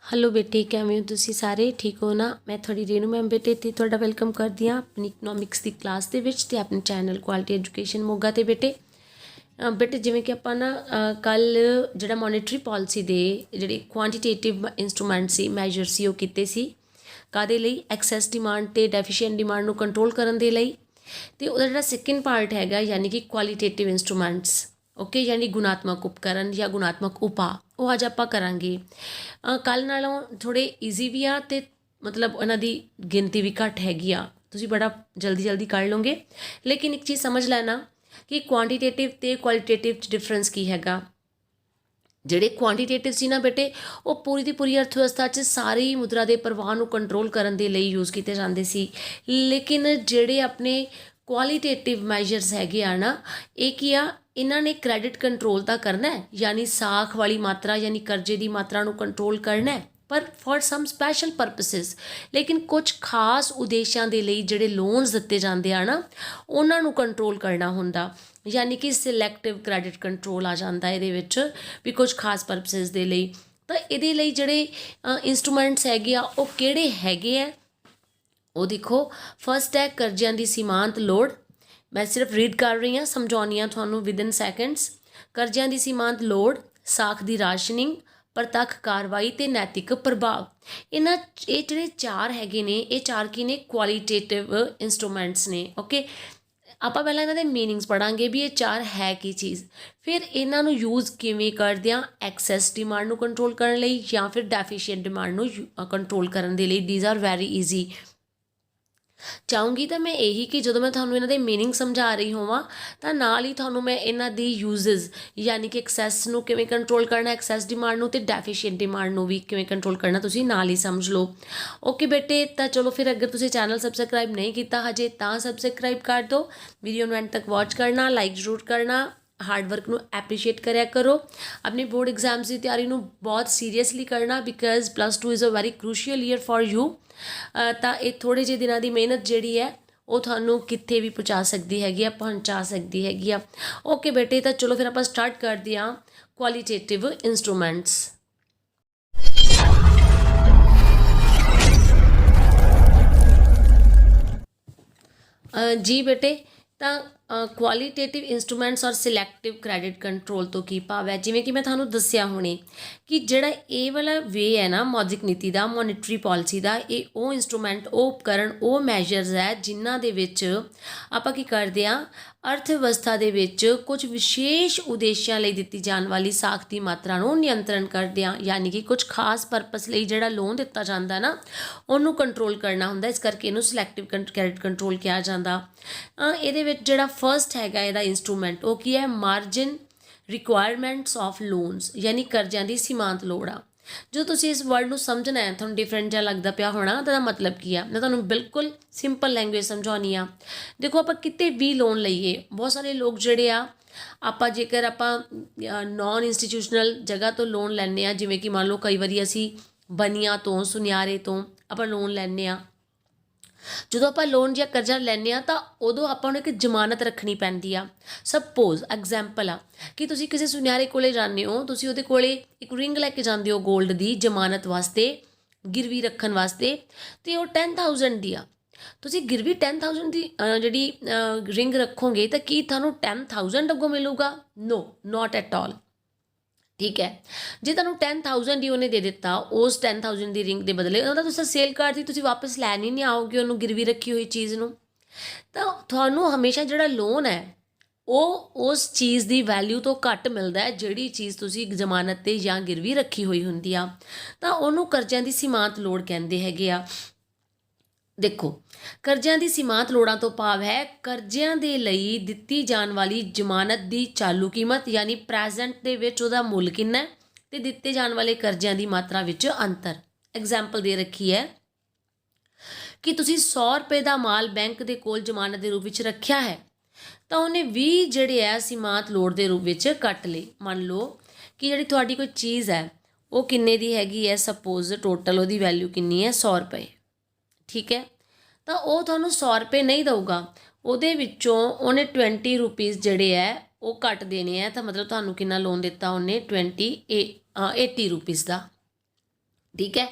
Hello बेटे, किवें हो तुसीं सारे? ठीक हो ना? मैं थोड़ी रेनू मैम बेटे ते तुहाडा वेलकम करदी हाँ अपनी इकनॉमिक्स की क्लास दे विच ते अपने चैनल क्वालिटी एजुकेशन मोगा ते बेटे बेटे जिवें कि आपां ना कल जिहड़ा मॉनेटरी पॉलिसी दे जिहड़ी क्वांटिटेटिव इंस्ट्रूमेंट सी मैजर सी ओह कीते सी काहदे लई एक्सैस डिमांड ते डेफिशिएंट डिमांड नूं कंट्रोल करन दे लई ते उहदा जिहड़ा सैकेंड पार्ट हैगा यानी कि क्वालिटेटिव इंस्ट्रूमेंट्स ओके यानी गुणात्मक उपकरण या गुणात्मक उपाਅ ਉਹ ਅੱਜ ਆਪਾਂ ਕਰਾਂਗੇ। ਕੱਲ੍ਹ ਨਾਲੋਂ ਥੋੜ੍ਹੇ ਈਜ਼ੀ ਵੀ ਆ ਅਤੇ ਮਤਲਬ ਉਹਨਾਂ ਦੀ ਗਿਣਤੀ ਵੀ ਘੱਟ ਹੈਗੀ ਆ, ਤੁਸੀਂ ਬੜਾ ਜਲਦੀ ਕਰ ਲਓਗੇ। ਲੇਕਿਨ ਇੱਕ ਚੀਜ਼ ਸਮਝ ਲੈਣਾ ਕਿ ਕੁਆਂਟੀਟੇਟਿਵ ਅਤੇ ਕੁਆਲਿਟੇਟਿਵ 'ਚ ਡਿਫਰੈਂਸ ਕੀ ਹੈਗਾ। ਜਿਹੜੇ ਕੁਆਂਟੀਟੇਟਿਵ ਸੀ ਨਾ ਬੇਟੇ, ਉਹ ਪੂਰੀ ਦੀ ਪੂਰੀ ਅਰਥ ਵਿਵਸਥਾ 'ਚ ਸਾਰੀ ਮੁਦਰਾ ਦੇ ਪ੍ਰਵਾਹ ਨੂੰ ਕੰਟਰੋਲ ਕਰਨ ਦੇ ਲਈ ਯੂਜ਼ ਕੀਤੇ ਜਾਂਦੇ ਸੀ। ਲੇਕਿਨ ਜਿਹੜੇ ਆਪਣੇ ਕੁਆਲੀਟੇਟਿਵ ਮੈਜਰਸ ਹੈਗੇ ਆ ਨਾ, ਇਹ ਕੀ ਆ, ਇਹਨਾਂ ਨੇ ਕ੍ਰੈਡਿਟ ਕੰਟਰੋਲ ਤਾਂ ਕਰਨਾ ਹੈ, ਯਾਨੀ ਸਾਖ ਵਾਲੀ ਮਾਤਰਾ ਯਾਨੀ ਕਰਜ਼ੇ ਦੀ ਮਾਤਰਾ ਨੂੰ ਕੰਟਰੋਲ ਕਰਨਾ ਹੈ, ਪਰ ਫॉर ਸਮ ਸਪੈਸ਼ਲ ਪਰਪਸਿਸ। ਲੇਕਿਨ ਕੁਝ ਖਾਸ ਉਦੇਸ਼ਾਂ ਦੇ ਲਈ ਜਿਹੜੇ ਲੋਨਸ ਦਿੱਤੇ ਜਾਂਦੇ ਆ ਨਾ, ਉਹਨਾਂ ਨੂੰ ਕੰਟਰੋਲ ਕਰਨਾ ਹੁੰਦਾ, ਯਾਨੀ ਕਿ ਸਿਲੈਕਟਿਵ ਕ੍ਰੈਡਿਟ ਕੰਟਰੋਲ ਆ ਜਾਂਦਾ ਇਹਦੇ ਵਿੱਚ ਵੀ ਕੁਝ ਖਾਸ ਪਰਪਸਿਸ ਦੇ ਲਈ। ਤਾਂ ਇਹਦੇ ਲਈ ਜਿਹੜੇ ਇੰਸਟਰੂਮੈਂਟਸ ਹੈਗੇ ਆ ਉਹ ਕਿਹੜੇ ਹੈਗੇ ਆ, ਉਹ ਦੇਖੋ। ਫਸਟ ਹੈ ਕਰਜ਼ਿਆਂ ਦੀ ਸੀਮਾਂਤ ਲੋੜ। ਮੈਂ ਸਿਰਫ ਰੀਡ ਕਰ ਰਹੀ ਹਾਂ, ਸਮਝਾਉਣੀ ਹਾਂ ਤੁਹਾਨੂੰ ਵਿਦਿਨ ਸੈਕਿੰਡਸ। ਕਰਜ਼ਿਆਂ ਦੀ ਸੀਮਾਂਤ ਲੋੜ, ਸਾਖ ਦੀ ਰਾਸ਼ਨਿੰਗ, ਪ੍ਰਤੱਖ ਕਾਰਵਾਈ ਅਤੇ ਨੈਤਿਕ ਪ੍ਰਭਾਵ। ਇਹ ਜਿਹੜੇ ਚਾਰ ਹੈਗੇ ਨੇ, ਇਹ ਚਾਰ ਕੀ ਨੇ? ਕੁਆਲੀਟੇਟਿਵ ਇੰਸਟਰੂਮੈਂਟਸ ਨੇ। ਓਕੇ, ਆਪਾਂ ਪਹਿਲਾਂ ਇਹਨਾਂ ਦੇ ਮੀਨਿੰਗਸ ਪੜ੍ਹਾਂਗੇ ਵੀ ਇਹ ਚਾਰ ਹੈ ਕੀ ਚੀਜ਼, ਫਿਰ ਇਹਨਾਂ ਨੂੰ ਯੂਜ਼ ਕਿਵੇਂ ਕਰਦੇ ਹਾਂ ਐਕਸੈਸ ਡਿਮਾਂਡ ਨੂੰ ਕੰਟਰੋਲ ਕਰਨ ਲਈ ਜਾਂ ਫਿਰ ਡੈਫੀਸ਼ੀਐਂਟ ਡਿਮਾਂਡ ਨੂੰ ਕੰਟਰੋਲ ਕਰਨ ਦੇ ਲਈ। These are very easy. ਚਾਹੂੰਗੀ ਤਾਂ ਮੈਂ ਇਹੀ ਕਿ ਜਦੋਂ ਮੈਂ ਤੁਹਾਨੂੰ ਇਹਨਾਂ ਦੇ ਮੀਨਿੰਗ ਸਮਝਾ ਰਹੀ ਹੋਵਾਂ ਤਾਂ ਨਾਲ ਹੀ ਤੁਹਾਨੂੰ ਮੈਂ ਇਹਨਾਂ ਦੀ ਯੂਜ਼ਸ ਯਾਨੀ ਕਿ ਐਕਸੈਸ ਨੂੰ ਕਿਵੇਂ ਕੰਟਰੋਲ ਕਰਨਾ, ਐਕਸੈਸ ਡਿਮਾਂਡ ਨੂੰ, ਅਤੇ ਡੈਫੀਸ਼ੀਐਂਟ ਡਿਮਾਂਡ ਨੂੰ ਵੀ ਕਿਵੇਂ ਕੰਟਰੋਲ ਕਰਨਾ, ਤੁਸੀਂ ਨਾਲ ਹੀ ਸਮਝ ਲਓ। ਓਕੇ ਬੇਟੇ, ਤਾਂ ਚਲੋ ਫਿਰ ਅਗਰ ਤੁਸੀਂ ਚੈਨਲ ਸਬਸਕ੍ਰਾਈਬ ਨਹੀਂ ਕੀਤਾ ਹਜੇ ਤਾਂ ਸਬਸਕ੍ਰਾਈਬ ਕਰ ਦਿਓ। ਵੀਡੀਓ ਨੂੰ ਐਂਡ ਤੱਕ ਵਾਚ ਕਰਨਾ, ਲਾਈਕ ਜ਼ਰੂਰ ਕਰਨਾ, ਹਾਰਡ ਵਰਕ ਨੂੰ ਐਪਰੀਸ਼ੀਏਟ ਕਰਿਆ ਕਰੋ। ਆਪਣੇ ਬੋਰਡ ਐਗਜ਼ਾਮਸ ਦੀ ਤਿਆਰੀ ਨੂੰ ਬਹੁਤ ਸੀਰੀਅਸਲੀ ਕਰਨਾ, because +2 is a very crucial year for you. ਤਾਂ ਇਹ ਥੋੜ੍ਹੇ ਜਿਹੇ ਦਿਨਾਂ ਦੀ ਮਿਹਨਤ ਜਿਹੜੀ ਹੈ ਉਹ ਤੁਹਾਨੂੰ ਕਿੱਥੇ ਵੀ ਪਹੁੰਚਾ ਸਕਦੀ ਹੈਗੀ ਆ, ਪਹੁੰਚਾ ਸਕਦੀ ਹੈਗੀ ਆ। ਓਕੇ ਬੇਟੇ, ਤਾਂ ਚਲੋ ਫਿਰ ਆਪਾਂ ਸਟਾਰਟ ਕਰਦੇ ਹਾਂ ਕੁਆਲੀਟੇਟਿਵ ਇੰਸਟਰੂਮੈਂਟਸ। ਜੀ ਬੇਟੇ, ਤਾਂ ਕੁਆਲੀਟੇਟਿਵ ਇੰਸਟਰੂਮੈਂਟਸ ਔਰ ਸਿਲੈਕਟਿਵ ਕ੍ਰੈਡਿਟ ਕੰਟਰੋਲ ਤੋਂ ਕੀ ਭਾਵ ਹੈ? ਜਿਵੇਂ ਕਿ ਮੈਂ ਤੁਹਾਨੂੰ ਦੱਸਿਆ ਹੁਣੇ ਕਿ ਜਿਹੜਾ ਇਹ ਵਾਲਾ ਵੇ ਹੈ ਨਾ ਮੌਦਰਿਕ ਨੀਤੀ ਦਾ, ਮੋਨੀਟਰੀ ਪਾਲਿਸੀ ਦਾ, ਇਹ ਉਹ ਇੰਸਟਰੂਮੈਂਟ, ਉਹ ਉਪਕਰਨ, ਉਹ ਮੈਜਰਸ ਹੈ ਜਿਨ੍ਹਾਂ ਦੇ ਵਿੱਚ ਆਪਾਂ ਕੀ ਕਰਦੇ ਹਾਂ, ਅਰਥ ਵਿਵਸਥਾ ਦੇ ਵਿੱਚ ਕੁਝ ਵਿਸ਼ੇਸ਼ ਉਦੇਸ਼ਾਂ ਲਈ ਦਿੱਤੀ ਜਾਣ ਵਾਲੀ ਸਾਖ ਦੀ ਮਾਤਰਾ ਨੂੰ ਨਿਯੰਤਰਣ ਕਰਦੇ ਹਾਂ, ਯਾਨੀ ਕਿ ਕੁਝ ਖਾਸ ਪਰਪਸ ਲਈ ਜਿਹੜਾ ਲੋਨ ਦਿੱਤਾ ਜਾਂਦਾ ਨਾ ਉਹਨੂੰ ਕੰਟਰੋਲ ਕਰਨਾ ਹੁੰਦਾ। ਇਸ ਕਰਕੇ ਇਹਨੂੰ ਸਿਲੈਕਟਿਵ ਕ੍ਰੈਡਿਟ ਕੰਟਰੋਲ ਕਿਹਾ ਜਾਂਦਾ। ਇਹਦੇ ਵਿੱਚ ਜਿਹੜਾ ਫਸਟ ਹੈਗਾ ਇਹਦਾ ਇੰਸਟਰੂਮੈਂਟ, ਉਹ ਕੀ ਹੈ? ਮਾਰਜਿਨ ਰਿਕੁਆਇਰਮੈਂਟਸ ਆਫ ਲੋਨਸ, ਯਾਨੀ ਕਰਜ਼ਿਆਂ ਦੀ ਸੀਮਾਂਤ ਲੋੜ ਆ। ਜਦੋਂ ਤੁਸੀਂ ਇਸ ਵਰਡ ਨੂੰ ਸਮਝਣਾ ਹੈ, ਤੁਹਾਨੂੰ ਡਿਫਰੈਂਟ ਜਿਹਾ ਲੱਗਦਾ ਪਿਆ ਹੋਣਾ ਤਾਂ ਇਹਦਾ ਮਤਲਬ ਕੀ ਆ, ਮੈਂ ਤੁਹਾਨੂੰ ਬਿਲਕੁਲ ਸਿੰਪਲ ਲੈਂਗੁਏਜ ਸਮਝਾਉਣੀ ਆ। ਦੇਖੋ, ਆਪਾਂ ਕਿਤੇ ਵੀ ਲੋਨ ਲਈਏ, ਬਹੁਤ ਸਾਰੇ ਲੋਕ ਜਿਹੜੇ ਆ, ਆਪਾਂ ਜੇਕਰ ਆਪਾਂ ਨੋਨ ਇੰਸਟੀਟਿਊਸ਼ਨਲ ਜਗ੍ਹਾ ਤੋਂ ਲੋਨ ਲੈਂਦੇ ਹਾਂ, ਜਿਵੇਂ ਕਿ ਮੰਨ ਲਓ ਕਈ ਵਾਰੀ ਅਸੀਂ ਬਨੀਆਂ ਤੋਂ, ਸੁਨਿਆਰੇ ਤੋਂ ਆਪਾਂ ਲੋਨ ਲੈਂਦੇ ਹਾਂ। ਜਦੋਂ ਆਪਾਂ ਲੋਨ ਜਾਂ ਕਰਜ਼ਾ ਲੈਂਦੇ ਹਾਂ ਤਾਂ ਉਦੋਂ ਆਪਾਂ ਨੂੰ ਇੱਕ ਜ਼ਮਾਨਤ ਰੱਖਣੀ ਪੈਂਦੀ ਆ। ਸਪੋਜ਼ ਐਗਜ਼ਾਮਪਲ ਆ ਕਿ ਤੁਸੀਂ ਕਿਸੇ ਸੁਨਿਆਰੇ ਕੋਲੇ ਜਾਂਦੇ ਹੋ, ਤੁਸੀਂ ਉਹਦੇ ਕੋਲੇ ਇੱਕ ਰਿੰਗ ਲੈ ਕੇ ਜਾਂਦੇ ਹੋ ਗੋਲਡ ਦੀ ਜ਼ਮਾਨਤ ਵਾਸਤੇ, ਗਿਰਵੀ ਰੱਖਣ ਵਾਸਤੇ, ਅਤੇ ਉਹ 10,000 ਦੀ ਆ। ਤੁਸੀਂ ਗਿਰਵੀ 10,000 ਦੀ ਜਿਹੜੀ ਰਿੰਗ ਰੱਖੋਗੇ ਤਾਂ ਕੀ ਤੁਹਾਨੂੰ 10,000 ਅੱਗੋਂ ਮਿਲੂਗਾ? ਨੋ, ਨੋਟ ਐਟ ਆਲ। ਠੀਕ ਹੈ, ਜੇ ਤੁਹਾਨੂੰ 10,000 ਹੀ ਉਹਨੇ ਦੇ ਦਿੱਤਾ, ਉਸ 10,000 ਦੀ ਰਿੰਗ ਦੇ ਬਦਲੇ ਉਹਦਾ ਤੁਸੀਂ ਸੇਲ ਕਰਤੀ, ਤੁਸੀਂ ਵਾਪਸ ਲੈਣ ਹੀ ਨਹੀਂ ਆਓਗੇ ਉਹਨੂੰ ਗਿਰਵੀ ਰੱਖੀ ਹੋਈ ਚੀਜ਼ ਨੂੰ, ਤਾਂ ਤੁਹਾਨੂੰ ਹਮੇਸ਼ਾ ਜਿਹੜਾ ਲੋਨ ਹੈ ਉਹ ਉਸ ਚੀਜ਼ ਦੀ ਵੈਲਿਊ ਤੋਂ ਘੱਟ ਮਿਲਦਾ ਹੈ, ਜਿਹੜੀ ਚੀਜ਼ ਤੁਸੀਂ ਜ਼ਮਾਨਤ 'ਤੇ ਜਾਂ ਗਿਰਵੀ ਰੱਖੀ ਹੋਈ ਹੁੰਦੀ ਆ। ਤਾਂ ਉਹਨੂੰ ਕਰਜ਼ਿਆਂ ਦੀ ਸੀਮਾਂਤ ਲੋੜ ਕਹਿੰਦੇ ਹੈਗੇ ਆ। ਦੇਖੋ, ਕਰਜ਼ਿਆਂ ਦੀ ਸੀਮਾਂਤ ਲੋੜਾਂ ਤੋਂ ਭਾਵ ਹੈ ਕਰਜ਼ਿਆਂ ਦੇ ਲਈ ਦਿੱਤੀ ਜਾਣ ਵਾਲੀ ਜ਼ਮਾਨਤ ਦੀ ਚਾਲੂ ਕੀਮਤ, ਯਾਨੀ ਪ੍ਰੈਜ਼ੈਂਟ ਦੇ ਵਿੱਚ ਉਹਦਾ ਮੁੱਲ ਕਿੰਨਾ ਹੈ, ਅਤੇ ਦਿੱਤੇ ਜਾਣ ਵਾਲੇ ਕਰਜ਼ਿਆਂ ਦੀ ਮਾਤਰਾ ਵਿੱਚ ਅੰਤਰ। ਐਗਜ਼ਾਮਪਲ ਦੇ ਰੱਖੀ ਹੈ ਕਿ ਤੁਸੀਂ 100 ਰੁਪਏ ਦਾ ਮਾਲ ਬੈਂਕ ਦੇ ਕੋਲ ਜ਼ਮਾਨਤ ਦੇ ਰੂਪ ਵਿੱਚ ਰੱਖਿਆ ਹੈ, ਤਾਂ ਉਹਨੇ 20 ਜਿਹੜੇ ਹੈ ਸੀਮਾਂਤ ਲੋੜ ਦੇ ਰੂਪ ਵਿੱਚ ਕੱਟ ਲਈ। ਮੰਨ ਲਓ ਕਿ ਜਿਹੜੀ ਤੁਹਾਡੀ ਕੋਈ ਚੀਜ਼ ਹੈ ਉਹ ਕਿੰਨੇ ਦੀ ਹੈਗੀ ਹੈ, ਸਪੋਜ਼ ਟੋਟਲ ਉਹਦੀ ਵੈਲਿਊ ਕਿੰਨੀ ਹੈ? 100 ਰੁਪਏ। ਠੀਕ ਹੈ, ਤਾਂ ਉਹ ਤੁਹਾਨੂੰ 100 ਰੁਪਏ ਨਹੀਂ ਦਊਗਾ, ਉਹਦੇ ਵਿੱਚੋਂ ਉਹਨੇ 20 ਰੁਪੀਜ਼ ਜਿਹੜੇ ਹੈ ਉਹ ਕੱਟ ਦੇਣੇ ਹੈ, ਤਾਂ ਮਤਲਬ ਤੁਹਾਨੂੰ ਕਿੰਨਾ ਲੋਨ ਦਿੱਤਾ ਉਹਨੇ? 80 ਰੁਪੀਜ਼ ਦਾ। ठीक है।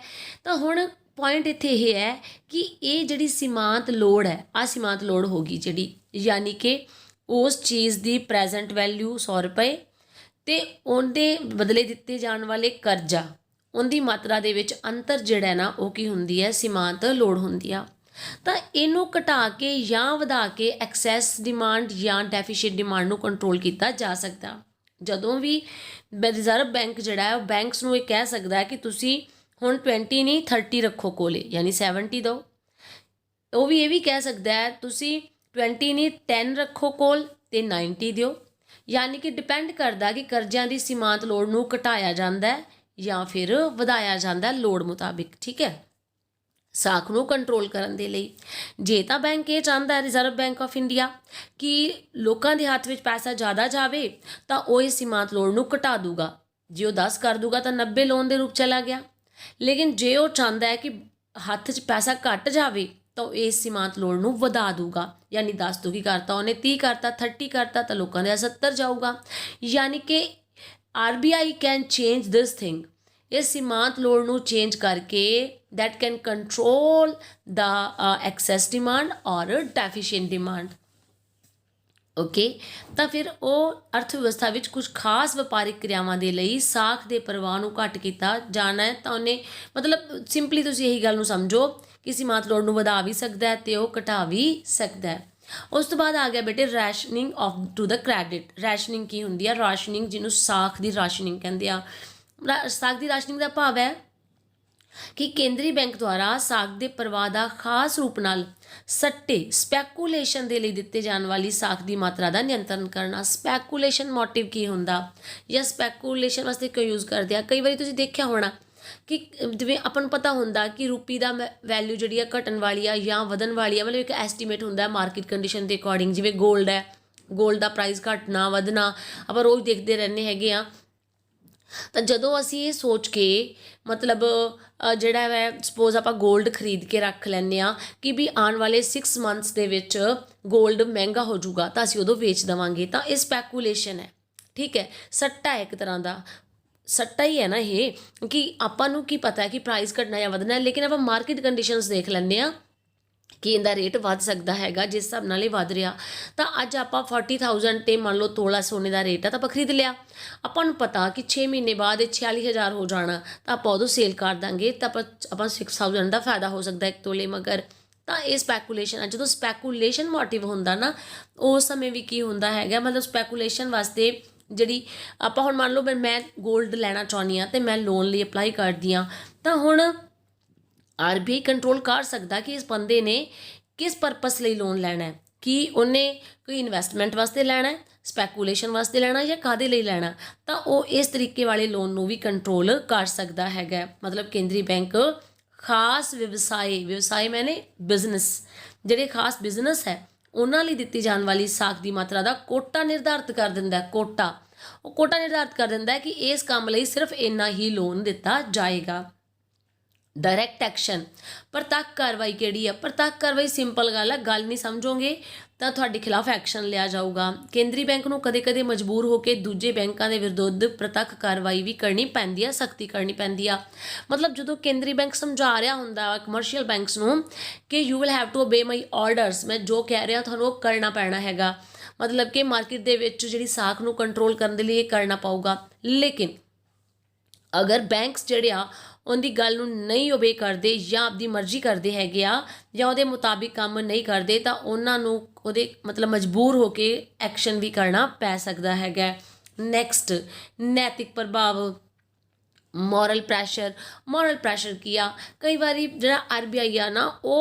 तो हुण पॉइंट इत्थे यह है कि ये जिहड़ी सीमांत लोड़ है, आ सीमांत लोड़ होगी जिहड़ी, यानी कि उस चीज़ की प्रैजेंट वैल्यू 100 रुपए ते उहदे बदले दिते जाण वाले करजा उनकी मात्रा दे विच अंतर जिहड़ा है ना वो की हुंदी है, सीमांत लोड़ हुंदी आ। ਤਾਂ ਇਹਨੂੰ ਘਟਾ ਕੇ ਜਾਂ ਵਧਾ ਕੇ ਐਕਸੈਸ ਡਿਮਾਂਡ ਜਾਂ ਡੈਫੀਸ਼ੀਟ ਡਿਮਾਂਡ ਨੂੰ ਕੰਟਰੋਲ ਕੀਤਾ ਜਾ ਸਕਦਾ। ਜਦੋਂ ਵੀ ਰਿਜ਼ਰਵ ਬੈਂਕ ਜਿਹੜਾ ਹੈ ਉਹ ਬੈਂਕਸ ਨੂੰ ਇਹ ਕਹਿ ਸਕਦਾ ਹੈ ਕਿ ਤੁਸੀਂ ਹੁਣ 20 ਨਹੀਂ 30 ਰੱਖੋ ਕੋਲੇ, ਯਾਨੀ 70 ਦਿਓ। ਉਹ ਵੀ ਇਹ ਵੀ ਕਹਿ ਸਕਦਾ ਹੈ ਤੁਸੀਂ 20 ਨਹੀਂ 10 ਰੱਖੋ ਕੋਲ ਤੇ 90 ਦਿਓ। यानी कि डिपेंड करता कि कर्जियां की सीमांत लोड़ नूं घटाया जाता है या फिर वधाया जाता है लोड़ मुताबिक। ठीक है, साख नूं कंट्रोल करन दे लई जे तां बैंक ये चाहता है, रिजर्व बैंक ऑफ इंडिया, कि लोगों के हाथ में पैसा ज़्यादा जाए तो वह इस सीमांत लोड़ नूं घटा दूगा। जे वो 10 कर दूगा तो 90 लोन के रूप चला गया। लेकिन जे वो चाहता है कि हत्थ 'च पैसा घट जाए तो इस सीमांत लोड़ नूं वधा दूगा, यानी 10 तो की करता उन्हें 30 करता 30 करता तो लोगों का 70 जाऊगा। यानी कि RBI can change this thing, इस सीमांत लोड़ नूं चेंज करके that can control the excess demand और डेफिशिएंट डिमांड। ओके, तो फिर वो अर्थव्यवस्था में कुछ खास व्यापारिक क्रियावां दे लई साख दे प्रवाह नूं घट कीता जाना है। तो उन्हें मतलब सिंपली तुसीं यही गल नूं समझो कि सीमांत लोड़ नूं वधा भी सकदा है ते ओह घटा भी सकदा है। उस तो बाद आ गया बेटे rationing of to the credit. Rationing की हुंदी है? राशनिंग जिन्हों साख की राशनिंग कहते हैं। साख की राशनिंग का भाव है कि केंद्रीय बैंक द्वारा साख के प्रवाह का खास रूप नाल सट्टे स्पैकूलेशन के लिए दिते जाने वाली साख की मात्रा का नियंत्रण करना। स्पैकूलेशन मोटिव की हुंदा या स्पैकूलेशन वास्ते क्यों यूज़ करते हैं? कई बार तुसीं देखिया होना कि जिवें अपन पता होंदा कि रुपी का वैल्यू जिहड़ी है घटन वाली है या वधन वाली है, मतलब एक एस्टीमेट होंदा है मार्केट कंडीशन के अकॉर्डिंग। जिवें गोल्ड है, गोल्ड का प्राइस घटना वधना आपां रोज़ देखते रहने हैगे आ। तो जदों असीं ये सोच के मतलब जिहड़ा है सपोज आपां गोल्ड खरीद के रख लैंदे आ कि भी आने वाले 6 मंथ्स दे विच गोल्ड महंगा हो जाऊगा तो असीं उदों वेच देवांगे, तो ये स्पैकूलेशन है। ठीक है, सट्टा है एक तरह का, सट्टा ही है ना ये, कि आपां नूं की पता है कि प्राइस घटना या वधना है, लेकिन आपां मार्केट कंडीशनस देख लैंदे आ कि इनका रेट वध सकता है जिस हिसाब नाल वध रहा। तो अज आप 40,000 ते मान लो तोला सोने का रेट है तो आप खरीद लिया, अपन पता कि 6 महीने बाद 46,000 हो जाना तो आप उदों सेल कर देंगे तो आप 6,000 का फायदा हो सकता है एक तोले मगर। तो ये स्पैकूलेशन है। जो स्पैकूलेशन मोटिव होंदा ना उस समय भी की होंदा है, मतलब स्पैकूलेशन वास्ते जी आप हुण मान लो मैं गोल्ड लैना चाहनी हाँ तो मैं लोन लिए अपलाई करदी हाँ, तो हुण RBI कंट्रोल कर सकता कि इस बंदे ने किस परपस लिए लोन लेना है, कि उन्हें कोई इन्वेस्टमेंट वास्ते लेना है, स्पैकूलेशन वास्ते लेना या कादे लिए लेना, तो वह इस तरीके वाले लोन नूं भी कंट्रोल कर सकता है। मतलब केंद्रीय बैंक खास व्यवसाय, व्यवसाय मैंने बिजनेस, जिहड़े खास बिजनेस है उन्हां लई दित्ती जाने वाली साख की मात्रा का कोटा निर्धारित कर दिंदा है। कोटा निर्धारित कर दिंदा है कि इस काम लई सिर्फ इन्ना ही लोन दिता जाएगा। डायरैक्ट एक्शन, प्रतੱਖ कार्रवाई किहड़ी है? प्रतੱਖ कार्रवाई सिंपल गल है, गल नहीं समझोगे तो तुहाडे खिलाफ एक्शन लिया जाऊगा। केंद्रीय बैंक नूं कदे कदे मजबूर होकर दूजे बैंकों के विरुद्ध प्रतੱਖ कार्रवाई भी करनी पैंदी है, सख्ती करनी पैंदी है। मतलब जो केंद्रीय बैंक समझा रहा हुंदा कमर्शियल बैंक्स नूं कि you will have to obey my orders, मैं जो कह रहा तुहानूं वो करना पैना हैगा, मतलब कि मार्केट दे विच जिहड़ी साख नूं कंट्रोल करने के लिए करना पाऊगा। लेकिन अगर बैंक्स जिहड़े आ उनकी गल नूं नहीं ओबे करते या आपकी मर्जी करते हैं या उहदे मुताबिक काम नहीं करते तो उन्होंने उहदे मतलब मजबूर होके एक्शन भी करना पै सकता है। नैक्सट नैतिक प्रभाव, मॉरल प्रैशर की आ कई बारी जिहड़ा RBI आ ना वो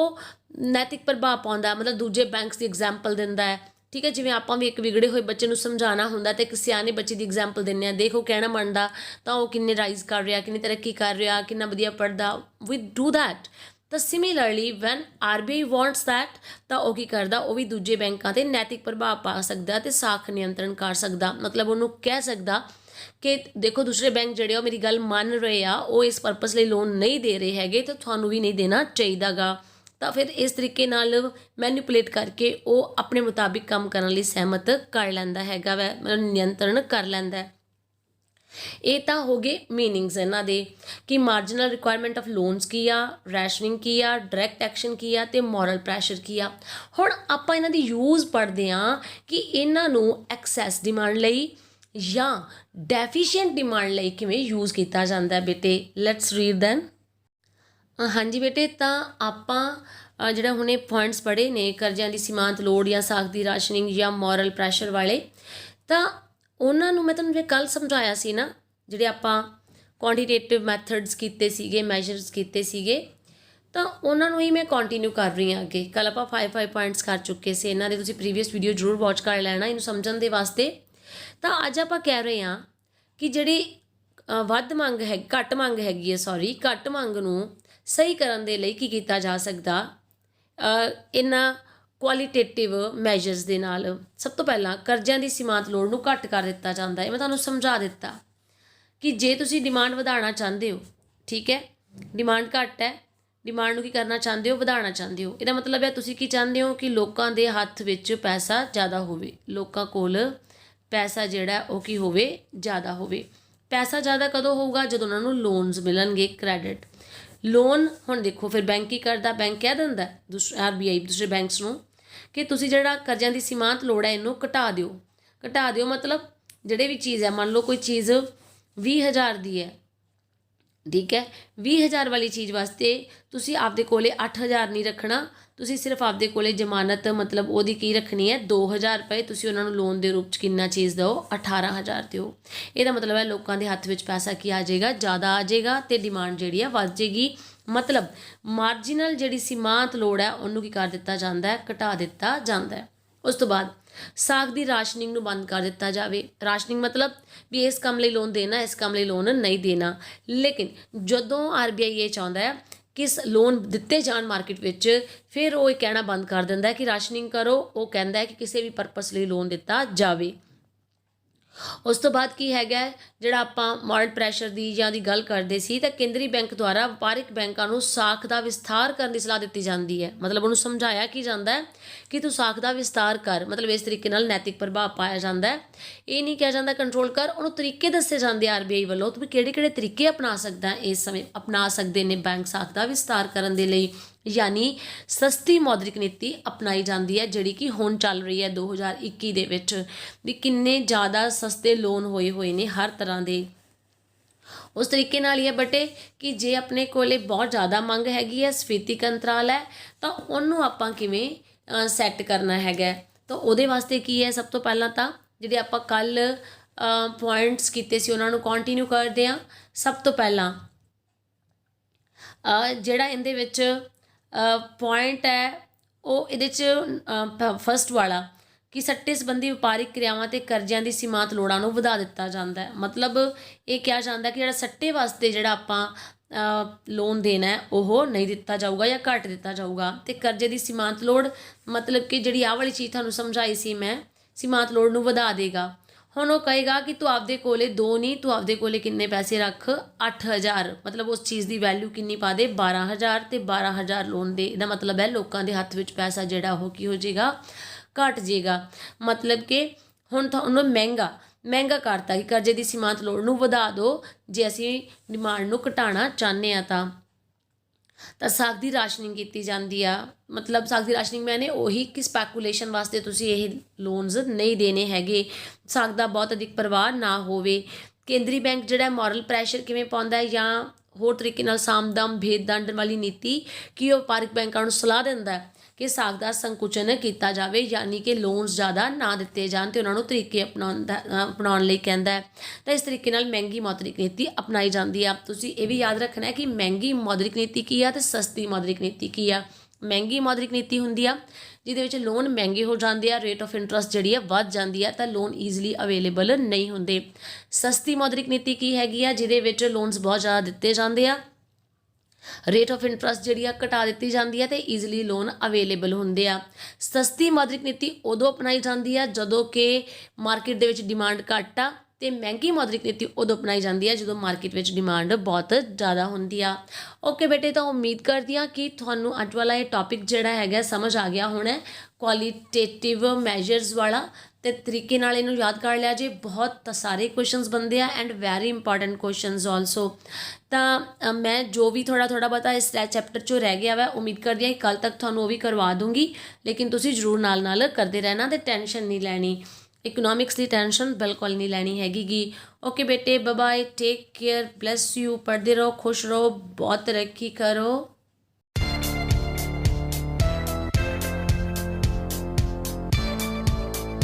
नैतिक प्रभाव पाउंदा, मतलब दूजे बैंक्स की एग्जाम्पल दिंदा है। ठीक है, जिवें आपां भी एक विगड़े हुए बच्चे नूं समझाना हुंदा तो एक सियाने बच्चे की एग्जाम्पल दिंदे आ, देखो कहना मनदा तो वो किन्ने राइज कर रहा, किन्नी तरक्की कर रहा, किन्ना वधिया पढ़दा, वी डू दैट। तो similarly when RBI wants that तो वह की करदा, वो भी दूजे बैंकों ते नैतिक प्रभाव पा सकदा ते साख नियंत्रण कर सकदा। मतलब उन्होंने कह सकदा कि देखो दूसरे बैंक जिहड़े मेरी गल मान रहे आ, वो इस परपस लिए लोन नहीं दे रहे हैगे तो तुहानूं भी नहीं देना चाहिदा गा। तो फिर इस तरीके नाल मैनिपुलेट करके वो अपने मुताबिक काम करने लिए सहमत कर लैंदा हैगा, मतलब नियंत्रण कर लैंदा है। ਇਹ ਤਾਂ ਹੋ ਗਏ ਮੀਨਿੰਗਸ ਇਹਨਾਂ ਦੇ ਕਿ ਮਾਰਜਨਲ ਰਿਕੁਆਇਰਮੈਂਟ ਆਫ ਲੋਨਸ ਕੀ ਆ, ਰੈਸ਼ਨਿੰਗ ਕੀ ਆ, ਡਾਇਰੈਕਟ ਐਕਸ਼ਨ ਕੀ ਆ ਤੇ ਮੋਰਲ ਪ੍ਰੈਸ਼ਰ ਕੀ ਆ। ਹੁਣ ਆਪਾਂ ਇਹਨਾਂ ਦੀ ਯੂਜ਼ ਪੜ੍ਹਦੇ ਹਾਂ ਕਿ ਇਹਨਾਂ ਨੂੰ ਐਕਸੈਸ ਡਿਮਾਂਡ ਲਈ ਜਾਂ ਡੈਫੀਸ਼ੀਐਂਟ ਡਿਮਾਂਡ ਲਈ ਕਿਵੇਂ ਯੂਜ਼ ਕੀਤਾ ਜਾਂਦਾ ਹੈ ਬੇਟੇ। Let's read then. ਹਾਂਜੀ ਬੇਟੇ, ਤਾਂ ਆਪਾਂ ਜਿਹੜਾ ਹੁਣੇ ਪੁਆਇੰਟਸ ਪੜ੍ਹੇ ਨੇ ਕਰਜ਼ਿਆਂ ਦੀ ਸੀਮਾਂਤ ਲੋੜ ਜਾਂ ਸਾਖ ਦੀ ਰਾਸ਼ਨਿੰਗ ਜਾਂ ਮੋਰਲ ਪ੍ਰੈਸ਼ਰ ਵਾਲੇ, ਤਾਂ ਉਹਨਾਂ ਨੂੰ ਮੈਂ ਤੁਹਾਨੂੰ ਕੱਲ੍ਹ ਸਮਝਾਇਆ ਸੀ ਨਾ, ਜਿਹੜੇ ਆਪਾਂ ਕੁਆਂਟੀਟੇਟਿਵ ਮੈਥਡਸ ਕੀਤੇ ਸੀਗੇ, ਮੈਜਰਸ ਕੀਤੇ ਸੀਗੇ, ਤਾਂ ਉਹਨਾਂ ਨੂੰ ਹੀ ਮੈਂ ਕੰਟੀਨਿਊ ਕਰ ਰਹੀ ਹਾਂ ਅੱਗੇ। ਕੱਲ੍ਹ ਆਪਾਂ 5 ਪੁਆਇੰਟਸ ਕਰ ਚੁੱਕੇ ਸੀ ਇਹਨਾਂ ਦੇ, ਤੁਸੀਂ ਪ੍ਰੀਵੀਅਸ ਵੀਡੀਓ ਜ਼ਰੂਰ ਵਾਚ ਕਰ ਲੈਣਾ ਇਹਨੂੰ ਸਮਝਣ ਦੇ ਵਾਸਤੇ। ਤਾਂ ਅੱਜ ਆਪਾਂ ਕਹਿ ਰਹੇ ਹਾਂ ਕਿ ਜਿਹੜੀ ਵੱਧ ਮੰਗ ਹੈ, ਘੱਟ ਮੰਗ ਹੈਗੀ ਹੈ, ਘੱਟ ਮੰਗ ਨੂੰ ਸਹੀ ਕਰਨ ਦੇ ਲਈ ਕੀ ਕੀਤਾ ਜਾ ਸਕਦਾ ਇਹਨਾਂ ਕੁਆਲੀਟੇਟਿਵ ਮੈਜਰਸ ਦੇ ਨਾਲ। ਸਭ ਤੋਂ ਪਹਿਲਾਂ ਕਰਜ਼ਿਆਂ ਦੀ ਸੀਮਾਂਤ ਲੋੜ ਨੂੰ ਘੱਟ ਕਰ ਦਿੱਤਾ ਜਾਂਦਾ ਹੈ। ਮੈਂ ਤੁਹਾਨੂੰ ਸਮਝਾ ਦਿੱਤਾ ਕਿ ਜੇ ਤੁਸੀਂ ਡਿਮਾਂਡ ਵਧਾਉਣਾ ਚਾਹੁੰਦੇ ਹੋ, ਠੀਕ ਹੈ, ਡਿਮਾਂਡ ਘੱਟ ਹੈ, ਡਿਮਾਂਡ ਨੂੰ ਕੀ ਕਰਨਾ ਚਾਹੁੰਦੇ ਹੋ, ਵਧਾਉਣਾ ਚਾਹੁੰਦੇ ਹੋ। ਇਹਦਾ ਮਤਲਬ ਹੈ ਤੁਸੀਂ ਕੀ ਚਾਹੁੰਦੇ ਹੋ ਕਿ ਲੋਕਾਂ ਦੇ ਹੱਥ ਵਿੱਚ ਪੈਸਾ ਜ਼ਿਆਦਾ ਹੋਵੇ, ਲੋਕਾਂ ਕੋਲ ਪੈਸਾ ਜਿਹੜਾ ਉਹ ਕੀ ਹੋਵੇ, ਜ਼ਿਆਦਾ ਹੋਵੇ। ਪੈਸਾ ਜ਼ਿਆਦਾ ਕਦੋਂ ਹੋਊਗਾ, ਜਦੋਂ ਉਹਨਾਂ ਨੂੰ ਲੋਨਸ ਮਿਲਣਗੇ, ਕ੍ਰੈਡਿਟ ਲੋਨ। ਹੁਣ ਦੇਖੋ ਫਿਰ ਬੈਂਕ ਕੀ ਕਰਦਾ, ਬੈਂਕ ਕਹਿ ਦਿੰਦਾ RBI ਦੂਸਰੇ ਬੈਂਕਸ ਨੂੰ ਕਿ ਤੁਸੀਂ ਜਿਹੜਾ ਕਰਜ਼ਿਆਂ ਦੀ ਸੀਮਾਂਤ ਲੋੜ ਹੈ ਇਹਨੂੰ ਘਟਾ ਦਿਓ। ਮਤਲਬ ਜਿਹੜੇ ਵੀ ਚੀਜ਼ ਹੈ, ਮੰਨ ਲਓ ਕੋਈ ਚੀਜ਼ 20,000 ਦੀ ਹੈ, ਠੀਕ ਹੈ, 20,000 ਵਾਲੀ ਚੀਜ਼ ਵਾਸਤੇ ਤੁਸੀਂ ਆਪਦੇ ਕੋਲੇ 8,000 ਨਹੀਂ ਰੱਖਣਾ, ਤੁਸੀਂ ਸਿਰਫ ਆਪਦੇ ਕੋਲੇ ਜ਼ਮਾਨਤ ਮਤਲਬ ਉਹਦੀ ਕੀ ਰੱਖਣੀ ਹੈ, 2,000 ਰੁਪਏ ਤੁਸੀਂ ਉਹਨਾਂ ਨੂੰ ਲੋਨ ਦੇ ਰੂਪ 'ਚ ਕਿੰਨਾ ਚੀਜ਼ ਦਿਓ, 18,000 ਦਿਓ। ਇਹਦਾ ਮਤਲਬ ਹੈ ਲੋਕਾਂ ਦੇ ਹੱਥ ਵਿੱਚ ਪੈਸਾ ਕੀ ਆ ਜਾਏਗਾ, ਜ਼ਿਆਦਾ ਆ ਜਾਏਗਾ ਤੇ ਡਿਮਾਂਡ ਜਿਹੜੀ ਆ ਵੱਧ ਜਾਏਗੀ। ਮਤਲਬ ਮਾਰਜਨਲ ਜਿਹੜੀ ਸੀਮਾਂਤ ਲੋੜ ਹੈ ਉਹਨੂੰ ਕੀ ਕਰ ਦਿੱਤਾ ਜਾਂਦਾ ਹੈ, ਘਟਾ ਦਿੱਤਾ ਜਾਂਦਾ ਹੈ। ਉਸ ਤੋਂ ਬਾਅਦ ਸਾਖ ਦੀ ਰਾਸ਼ਨਿੰਗ ਨੂੰ ਬੰਦ ਕਰ ਦਿੱਤਾ ਜਾਵੇ। ਰਾਸ਼ਨਿੰਗ ਮਤਲਬ ਵੀ ਇਸ ਕੰਮ ਲਈ ਲੋਨ ਦੇਣਾ, ਇਸ ਕੰਮ ਲਈ ਲੋਨ ਨਹੀਂ ਦੇਣਾ। ਲੇਕਿਨ ਜਦੋਂ RBI ਇਹ ਚਾਹੁੰਦਾ ਹੈ ਕਿ ਲੋਨ ਦਿੱਤੇ ਜਾਣ ਮਾਰਕੀਟ ਵਿੱਚ, ਫਿਰ ਉਹ ਇਹ ਕਹਿਣਾ ਬੰਦ ਕਰ ਦਿੰਦਾ ਹੈ ਕਿ ਰਾਸ਼ਨਿੰਗ ਕਰੋ। ਉਹ ਕਹਿੰਦਾ ਹੈ ਕਿ ਕਿਸੇ ਵੀ ਪਰਪਸ ਲਈ ਲੋਨ ਦਿੱਤਾ ਜਾਵੇ। ਉਸ ਤੋਂ ਬਾਅਦ ਕੀ ਹੈਗਾ, ਜਿਹੜਾ ਆਪਾਂ ਮੋਰਲ ਪ੍ਰੈਸ਼ਰ ਦੀ ਜਾਂ ਦੀ ਗੱਲ ਕਰਦੇ ਸੀ, ਤਾਂ ਕੇਂਦਰੀ ਬੈਂਕ ਦੁਆਰਾ ਵਪਾਰਿਕ ਬੈਂਕਾਂ ਨੂੰ ਸਾਖ ਦਾ ਵਿਸਥਾਰ ਕਰਨ ਦੀ ਸਲਾਹ ਦਿੱਤੀ ਜਾਂਦੀ ਹੈ। ਮਤਲਬ ਉਹਨੂੰ ਸਮਝਾਇਆ ਕੀ ਜਾਂਦਾ ਹੈ ਕਿ ਤੂੰ ਸਾਖ ਦਾ ਵਿਸਤਾਰ ਕਰ। ਮਤਲਬ ਇਸ ਤਰੀਕੇ ਨਾਲ ਨੈਤਿਕ ਪ੍ਰਭਾਵ ਪਾਇਆ ਜਾਂਦਾ ਹੈ। ਇਹ ਨਹੀਂ ਕਿਹਾ ਜਾਂਦਾ ਕੰਟਰੋਲ ਕਰ, ਉਹਨੂੰ ਤਰੀਕੇ ਦੱਸੇ ਜਾਂਦੇ RBI ਵੱਲੋਂ, ਤੂੰ ਕਿਹੜੇ ਕਿਹੜੇ ਤਰੀਕੇ ਇਸ ਸਮੇਂ ਅਪਣਾ ਸਕਦੇ ਨੇ ਬੈਂਕ ਸਾਖ ਦਾ ਵਿਸਤਾਰ ਕਰਨ ਦੇ ਲਈ। ਯਾਨੀ ਸਸਤੀ ਮੌਦਰਿਕ ਨੀਤੀ ਅਪਣਾਈ ਜਾਂਦੀ ਹੈ, ਜਿਹੜੀ ਕਿ ਹੁਣ ਚੱਲ ਰਹੀ ਹੈ 2021 ਦੇ ਵਿੱਚ, ਵੀ ਕਿੰਨੇ ਜ਼ਿਆਦਾ ਸਸਤੇ ਲੋਨ ਹੋਏ ਨੇ ਹਰ ਤਰ੍ਹਾਂ ਦੇ। ਉਸ ਤਰੀਕੇ ਨਾਲ ਹੀ ਹੈ ਬੇਟੇ ਕਿ ਜੇ ਆਪਣੇ ਕੋਲੇ ਬਹੁਤ ਜ਼ਿਆਦਾ ਮੰਗ ਹੈਗੀ ਹੈ, ਸਫੀਤੀਕ ਅੰਤਰਾਲ ਹੈ, ਤਾਂ ਉਹਨੂੰ ਆਪਾਂ ਕਿਵੇਂ ਸੈੱਟ ਕਰਨਾ ਹੈਗਾ। ਤਾਂ ਉਹਦੇ ਵਾਸਤੇ ਕੀ ਹੈ, ਸਭ ਤੋਂ ਪਹਿਲਾਂ ਤਾਂ ਜਿਹੜੇ ਆਪਾਂ ਕੱਲ੍ਹ ਪੁਆਇੰਟਸ ਕੀਤੇ ਸੀ ਉਹਨਾਂ ਨੂੰ ਕੰਟੀਨਿਊ ਕਰਦੇ ਹਾਂ। ਸਭ ਤੋਂ ਪਹਿਲਾਂ ਜਿਹੜਾ ਇਹਦੇ ਵਿੱਚ ਪੁਆਇੰਟ ਹੈ ਉਹ ਇਹਦੇ 'ਚ ਫਸਟ ਵਾਲਾ ਕਿ ਸੱਟੇ ਸੰਬੰਧੀ ਵਪਾਰਿਕ ਕਿਰਿਆਵਾਂ ਤੇ ਕਰਜ਼ਿਆਂ ਦੀ ਸੀਮਾਂਤ ਲੋੜਾਂ ਨੂੰ ਵਧਾ ਦਿੱਤਾ ਜਾਂਦਾ ਹੈ। ਮਤਲਬ ਇਹ ਕਿਹਾ ਜਾਂਦਾ ਕਿ ਜਿਹੜਾ ਸੱਟੇ ਵਾਸਤੇ ਜਿਹੜਾ ਆਪਾਂ ਲੋਨ ਦੇਣਾ ਹੈ ਉਹ ਨਹੀਂ ਦਿੱਤਾ ਜਾਊਗਾ ਜਾਂ ਘੱਟ ਦਿੱਤਾ ਜਾਊਗਾ। ਤੇ ਕਰਜ਼ੇ ਦੀ ਸੀਮਾਂਤ ਲੋੜ ਮਤਲਬ ਕਿ ਜਿਹੜੀ ਆਹ ਵਾਲੀ ਚੀਜ਼ ਤੁਹਾਨੂੰ ਸਮਝਾਈ ਸੀ ਮੈਂ, ਸੀਮਾਂਤ ਲੋੜ ਨੂੰ ਵਧਾ ਦੇਗਾ। ਹੁਣ ਉਹ ਕਹੇਗਾ ਕਿ ਤੂੰ ਆਪਦੇ ਕੋਲੇ 2 ਨਹੀਂ, ਤੂੰ ਆਪਦੇ ਕੋਲੇ ਕਿੰਨੇ ਪੈਸੇ ਰੱਖ, 8,000। ਮਤਲਬ ਉਸ ਚੀਜ਼ ਦੀ ਵੈਲਿਊ ਕਿੰਨੀ ਪਾ ਦੇ, 12,000 ਤੇ 12,000 ਲੋਨ ਦੇ। ਇਹਦਾ ਮਤਲਬ ਹੈ ਲੋਕਾਂ ਦੇ ਹੱਥ ਵਿੱਚ ਪੈਸਾ ਜਿਹੜਾ ਉਹ ਕੀ ਹੋ ਜਾਏਗਾ, ਘਟ ਜਾਏਗਾ। ਮਤਲਬ ਕਿ ਹੁਣ ਤੁਹਾਨੂੰ ਮਹਿੰਗਾ ਕਰਤਾ ਕਿ ਕਰਜ਼ੇ ਦੀ ਸੀਮਾਂਤ ਲੋੜ ਨੂੰ ਵਧਾ ਦਿਓ ਜੇ ਅਸੀਂ ਡਿਮਾਂਡ ਨੂੰ ਘਟਾਉਣਾ ਚਾਹੁੰਦੇ ਹਾਂ। ਤਾਂ ਸਾਖ ਦੀ ਰਾਸ਼ਨਿੰਗ ਕੀਤੀ ਜਾਂਦੀ ਆ। ਮਤਲਬ ਸਾਖ ਦੀ ਰਾਸ਼ਨਿੰਗ ਮੈਨੇ ਉਹੀ ਕਿ ਸਪੈਕੂਲੇਸ਼ਨ ਵਾਸਤੇ ਤੁਸੀਂ ਇਹ ਲੋਨਸ ਨਹੀਂ ਦੇਣੇ ਹੈਗੇ, ਸਾਖ ਦਾ ਬਹੁਤ ਅਧਿਕ ਪ੍ਰਵਾਹ ਨਾ ਹੋਵੇ। ਕੇਂਦਰੀ ਬੈਂਕ ਜਿਹੜਾ ਮੋਰਲ ਪ੍ਰੈਸ਼ਰ ਕਿਵੇਂ ਪਾਉਂਦਾ ਹੈ ਜਾਂ ਹੋਰ ਤਰੀਕੇ ਨਾਲ ਸਾਮਦਮ ਭੇਦ ਦੰਡ ਵਾਲੀ ਨੀਤੀ ਕਿ ਉਹ ਵਪਾਰਿਕ ਬੈਂਕਾਂ ਨੂੰ ਸਲਾਹ ਦਿੰਦਾ ਕਿ ਸਾਖ ਦਾ ਸੰਕੁਚਨ ਕੀਤਾ ਜਾਵੇ, ਯਾਨੀ ਕਿ ਲੋਨਸ ਜ਼ਿਆਦਾ ਨਾ ਦਿੱਤੇ ਜਾਣ ਤੇ ਉਹਨਾਂ ਨੂੰ ਤਰੀਕੇ ਅਪਣਾਉਣ ਲਈ ਕਹਿੰਦਾ ਹੈ। ਤਾਂ ਇਸ ਤਰੀਕੇ ਨਾਲ ਮਹਿੰਗੀ ਮੌਦਰਿਕ ਨੀਤੀ ਅਪਣਾਈ ਜਾਂਦੀ ਆ। ਤੁਸੀਂ ਇਹ ਵੀ ਯਾਦ ਰੱਖਣਾ ਹੈ ਕਿ ਮਹਿੰਗੀ ਮੌਦਰਿਕ ਨੀਤੀ ਕੀ ਆ ਤੇ ਸਸਤੀ ਮੌਦਰਿਕ ਨੀਤੀ ਕੀ ਆ। ਮਹਿੰਗੀ ਮੌਦਰਿਕ ਨੀਤੀ ਹੁੰਦੀ ਆ ਜਿਹਦੇ ਵਿੱਚ ਲੋਨ ਮਹਿੰਗੇ ਹੋ ਜਾਂਦੇ ਆ, ਰੇਟ ਆਫ ਇੰਟਰਸਟ ਜਿਹੜੀ ਆ ਵੱਧ ਜਾਂਦੀ ਆ, ਤਾਂ ਲੋਨ ਈਜ਼ੀਲੀ ਅਵੇਲੇਬਲ ਨਹੀਂ ਹੁੰਦੇ। ਸਸਤੀ ਮੌਦਰਿਕ ਨੀਤੀ ਕੀ ਹੈਗੀ ਆ, ਜਿਹਦੇ ਵਿੱਚ ਲੋਨਸ ਬਹੁਤ ਜ਼ਿਆਦਾ ਦਿੱਤੇ ਜਾਂਦੇ ਆ, ਰੇਟ ਆਫ ਇੰਟਰਸਟ ਜਿਹੜੀ ਆ ਘਟਾ ਦਿੱਤੀ ਜਾਂਦੀ ਹੈ ਤੇ ਈਜ਼ੀਲੀ ਲੋਨ ਅਵੇਲੇਬਲ ਹੁੰਦੇ ਆ। ਸਸਤੀ ਮੌਦਰਿਕ ਨੀਤੀ ਉਦੋਂ ਅਪਣਾਈ ਜਾਂਦੀ ਆ ਜਦੋਂ ਕਿ ਮਾਰਕੀਟ ਦੇ ਵਿੱਚ ਡਿਮਾਂਡ ਘੱਟ ਆ, ਤੇ ਮਹਿੰਗੀ ਮੌਦਰਿਕ ਨੀਤੀ ਉਦੋਂ ਅਪਣਾਈ ਜਾਂਦੀ ਹੈ ਜਦੋਂ ਮਾਰਕੀਟ ਵਿੱਚ ਡਿਮਾਂਡ ਬਹੁਤ ਜ਼ਿਆਦਾ ਹੁੰਦੀ ਆ। ਓਕੇ ਬੇਟੇ, ਤਾਂ ਉਮੀਦ ਕਰਦੀ ਹਾਂ ਕਿ ਤੁਹਾਨੂੰ ਅੱਜ ਵਾਲਾ ਇਹ ਟੌਪਿਕ ਜਿਹੜਾ ਹੈਗਾ ਸਮਝ ਆ ਗਿਆ ਹੋਣਾ, ਕੁਆਲੀਟੇਟਿਵ ਮੈਜਰਸ ਵਾਲਾ। ਤੇ ਤਰੀਕੇ ਨਾਲ ਇਹਨੂੰ ਯਾਦ ਕਰ ਲਿਆ ਜੇ। ਬਹੁਤ ਸਾਰੇ ਕੁਐਸਚਨਸ ਬਣਦੇ ਆ and very important questions also. ਤਾਂ ਮੈਂ ਜੋ ਵੀ ਥੋੜ੍ਹਾ ਬਹੁਤਾ ਇਸ ਚੈਪਟਰ 'ਚੋਂ ਰਹਿ ਗਿਆ ਵਾ, ਉਮੀਦ ਕਰਦੀ ਹਾਂ ਕਿ ਕੱਲ੍ਹ ਤੱਕ ਤੁਹਾਨੂੰ ਉਹ ਵੀ ਕਰਵਾ ਦੂੰਗੀ। ਲੇਕਿਨ ਤੁਸੀਂ ਜ਼ਰੂਰ ਨਾਲ ਕਰਦੇ ਰਹਿਣਾ ਤੇ ਟੈਨਸ਼ਨ ਨਹੀਂ ਲੈਣੀ, ਇਕਨੋਮਿਕਸ ਦੀ ਟੈਨਸ਼ਨ ਬਿਲਕੁਲ ਨਹੀਂ ਲੈਣੀ ਹੈਗੀ ਗੀ। ਓਕੇ ਬੇਟੇ, bye bye, take care, bless you, ਪੜ੍ਹਦੇ ਰਹੋ, ਖੁਸ਼ ਰਹੋ, ਬਹੁਤ ਤਰੱਕੀ ਕਰੋ।